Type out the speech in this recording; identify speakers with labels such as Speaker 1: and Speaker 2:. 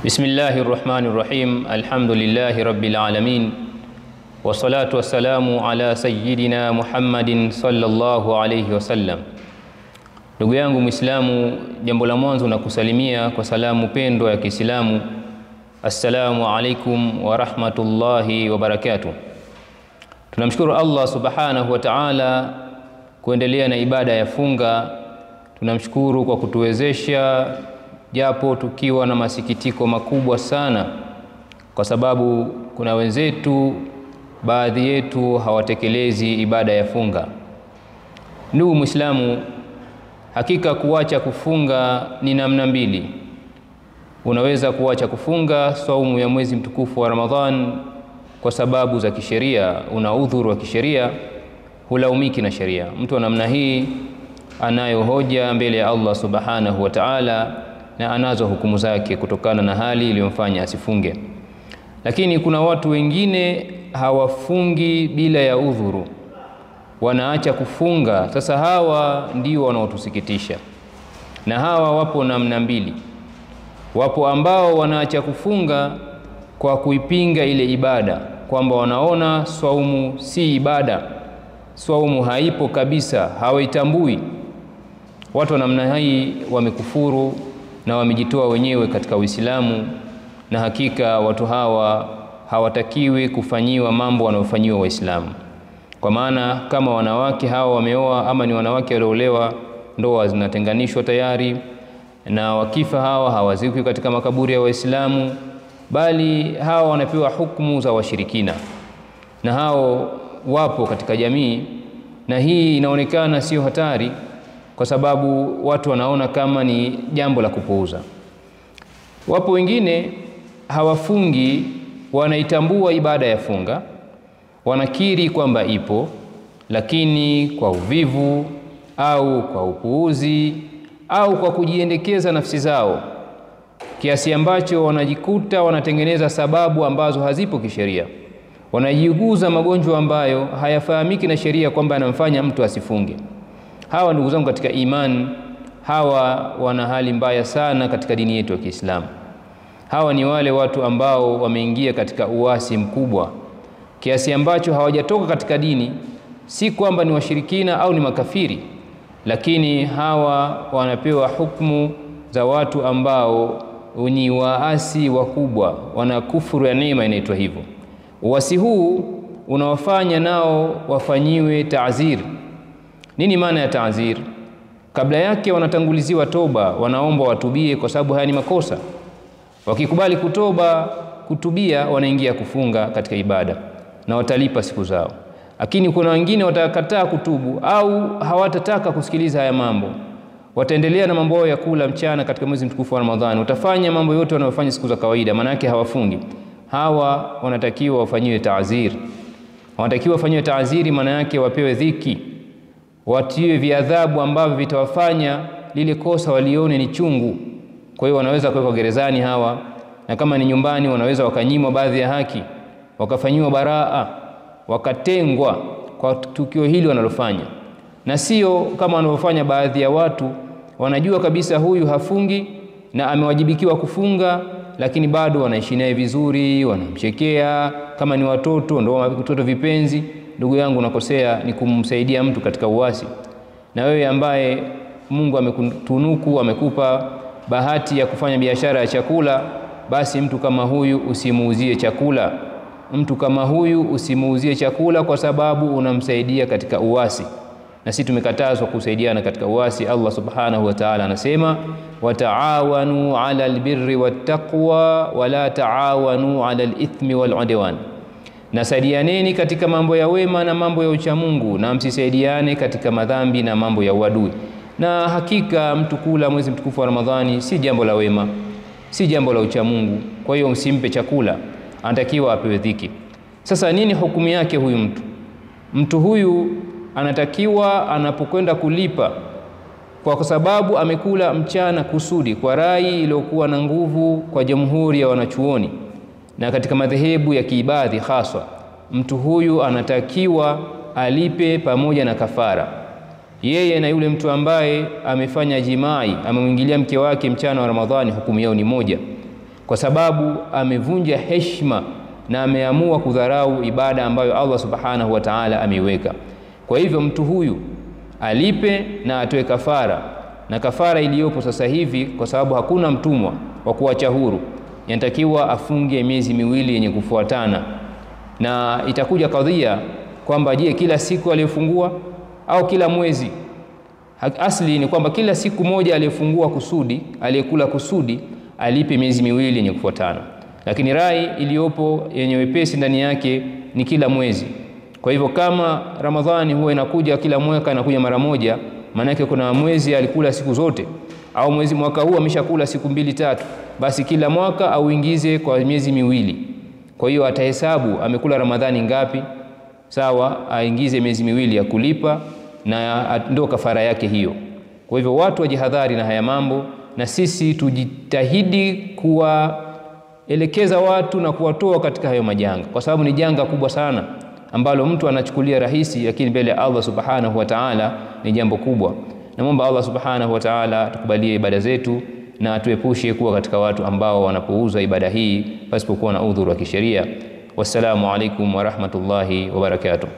Speaker 1: Bismillahir Rahmanir Rahim. Alhamdulillahi Rabbil Alamin. Wassalatu wassalamu ala sayyidina Muhammadin sallallahu alayhi wasallam. Ndugu yangu Muislamu, jambo la mwanzo nakusalimia kwa salamu pendwa ya Kiislamu. Assalamu alaykum wa rahmatullahi wa barakatuh. Tunamshukuru Allah subhanahu wa ta'ala kuendelea na ibada ya funga. Tunamshukuru kwa kutuwezesha japo tukiwa na masikitiko makubwa sana, kwa sababu kuna wenzetu baadhi yetu hawatekelezi ibada ya funga. Ndugu Muislamu, hakika kuacha kufunga ni namna mbili. Unaweza kuacha kufunga saumu ya mwezi mtukufu wa Ramadhan kwa sababu za kisheria, una udhuru wa kisheria, hulaumiki na sheria. Mtu wa namna hii anayo hoja mbele ya Allah subhanahu wa ta'ala na anazo hukumu zake kutokana na hali iliyomfanya asifunge. Lakini kuna watu wengine hawafungi bila ya udhuru, wanaacha kufunga. Sasa hawa ndio wanaotusikitisha, na hawa wapo namna mbili. Wapo ambao wanaacha kufunga kwa kuipinga ile ibada, kwamba wanaona saumu si ibada, saumu haipo kabisa, hawaitambui. Watu wa namna hii wamekufuru na wamejitoa wenyewe katika Uislamu, na hakika watu hawa hawatakiwi kufanyiwa mambo wanayofanyiwa Waislamu. Kwa maana kama wanawake hawa wameoa ama ni wanawake waliolewa, ndoa zinatenganishwa tayari, na wakifa hawa hawazikwi katika makaburi ya Waislamu, bali hawa wanapewa hukumu za washirikina, na hao wapo katika jamii. Na hii inaonekana sio hatari, kwa sababu watu wanaona kama ni jambo la kupuuza. Wapo wengine hawafungi, wanaitambua ibada ya funga, wanakiri kwamba ipo, lakini kwa uvivu au kwa upuuzi au kwa kujiendekeza nafsi zao, kiasi ambacho wanajikuta wanatengeneza sababu ambazo hazipo kisheria. Wanajiuguza magonjwa ambayo hayafahamiki na sheria kwamba yanamfanya mtu asifunge. Hawa ndugu zangu katika imani, hawa wana hali mbaya sana katika dini yetu ya Kiislamu. Hawa ni wale watu ambao wameingia katika uasi mkubwa, kiasi ambacho hawajatoka katika dini. Si kwamba ni washirikina au ni makafiri, lakini hawa wanapewa hukumu za watu ambao ni waasi wakubwa, wana kufuru ya neema, inaitwa hivyo. Uasi huu unawafanya nao wafanyiwe ta'zir. Nini maana ya ta'zir? Kabla yake wanatanguliziwa toba, wanaomba watubie kwa sababu haya ni makosa. Wakikubali kutubia, wanaingia kufunga katika ibada na watalipa siku zao. Lakini kuna wengine watakataa kutubu au hawatataka kusikiliza haya mambo, wataendelea na mambo ya kula mchana katika mwezi mtukufu wa Ramadhani, watafanya mambo yote wanayofanya siku za kawaida, maana yake hawafungi. Hawa wanatakiwa wafanyiwe ta'zir. Wanatakiwa wafanyiwe ta'ziri, maana yake wapewe dhiki, watiwe viadhabu ambavyo vitawafanya lile kosa walione ni chungu. Kwa hiyo wanaweza kuwekwa gerezani hawa, na kama ni nyumbani wanaweza wakanyimwa baadhi ya haki, wakafanyiwa baraa, wakatengwa kwa tukio hili wanalofanya. Na sio kama wanavyofanya baadhi ya watu, wanajua kabisa huyu hafungi na amewajibikiwa kufunga, lakini bado wanaishi naye vizuri, wanamchekea. Kama ni watoto, ndio watoto vipenzi. Ndugu yangu, unakosea, ni kumsaidia mtu katika uasi. Na wewe ambaye Mungu amekutunuku, amekupa bahati ya kufanya biashara ya chakula, basi mtu kama huyu usimuuzie chakula. Mtu kama huyu usimuuzie chakula, kwa sababu unamsaidia katika uasi. Na sisi tumekatazwa kusaidiana katika uasi. Allah subhanahu wa ta'ala anasema, wataawanu 'ala albirri wattaqwa wala taawanu 'ala alithmi wal'udwan. Nasaidianeni katika mambo ya wema na mambo ya uchamungu, na msisaidiane katika madhambi na mambo ya uadui. Na hakika mtu kula mwezi mtukufu wa Ramadhani si jambo la wema, si jambo la uchamungu. Kwa hiyo msimpe chakula, anatakiwa apewe dhiki. Sasa nini hukumu yake huyu mtu? Mtu huyu anatakiwa anapokwenda kulipa, kwa sababu amekula mchana kusudi, kwa rai iliyokuwa na nguvu kwa jamhuri ya wanachuoni na katika madhehebu ya kiibadhi haswa, mtu huyu anatakiwa alipe pamoja na kafara. Yeye na yule mtu ambaye amefanya jimai, amemwingilia mke wake mchana wa Ramadhani, hukumu yao ni moja. kwa sababu amevunja heshima na ameamua kudharau ibada ambayo Allah subhanahu wa ta'ala ameiweka. Kwa hivyo mtu huyu alipe na atoe kafara, na kafara iliyopo sasa hivi, kwa sababu hakuna mtumwa wa kuacha huru, yanatakiwa afunge miezi miwili yenye kufuatana. Na itakuja kadhia kwamba je, kila siku aliyofungua au kila mwezi? Asli ni kwamba kila siku moja aliyefungua kusudi, aliyekula kusudi, alipe miezi miwili yenye kufuatana. Lakini rai iliyopo yenye wepesi ndani yake ni kila mwezi. Kwa hivyo kama Ramadhani huwa inakuja kila mwaka, inakuja mara moja, maana yake kuna mwezi alikula siku zote, au mwaka huu ameshakula siku 2-3, basi kila mwaka auingize kwa miezi miwili. Kwa hiyo atahesabu amekula Ramadhani ngapi, sawa, aingize miezi miwili ya kulipa, na ndio kafara yake hiyo. Kwa hivyo watu wajihadhari na haya mambo, na sisi tujitahidi kuwaelekeza watu na kuwatoa katika hayo majanga, kwa sababu ni janga kubwa sana ambalo mtu anachukulia rahisi, lakini mbele ya Allah subhanahu wa ta'ala ni jambo kubwa. Naomba Allah subhanahu wa ta'ala tukubalie ibada zetu na tuepushe kuwa katika watu ambao wanapouza ibada hii pasipokuwa na udhuru wa kisheria. Wassalamu alaikum wa rahmatullahi wa barakatuh.